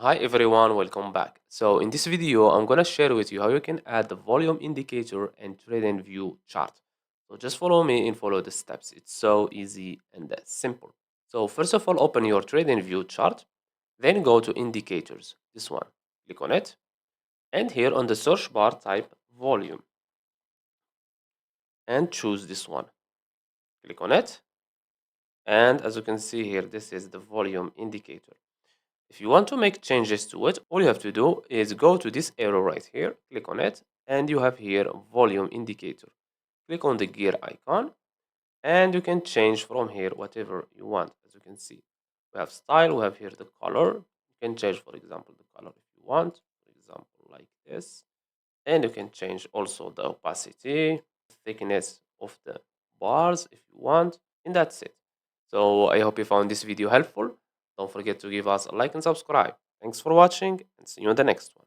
Hi everyone, welcome back. So in this video, I'm gonna share with you how you can add the volume indicator and TradingView chart. So just follow me and follow the steps. It's so easy and simple. So first of all, open your TradingView chart, then go to indicators, this one. Click on it, and here on the search bar, type volume and choose this one. Click on it, and as you can see here, this is the volume indicator. If you want to make changes to it, all you have to do is go to this arrow right here, click on it, and you have here volume indicator. Click on the gear icon, and you can change from here whatever you want. As you can see, we have style, we have here the color. You can change, for example, the color if you want, for example, like this. And you can change also the opacity, thickness of the bars if you want, and that's it. So I hope you found this video helpful. Don't forget to give us a like and subscribe. Thanks for watching, and see you in the next one.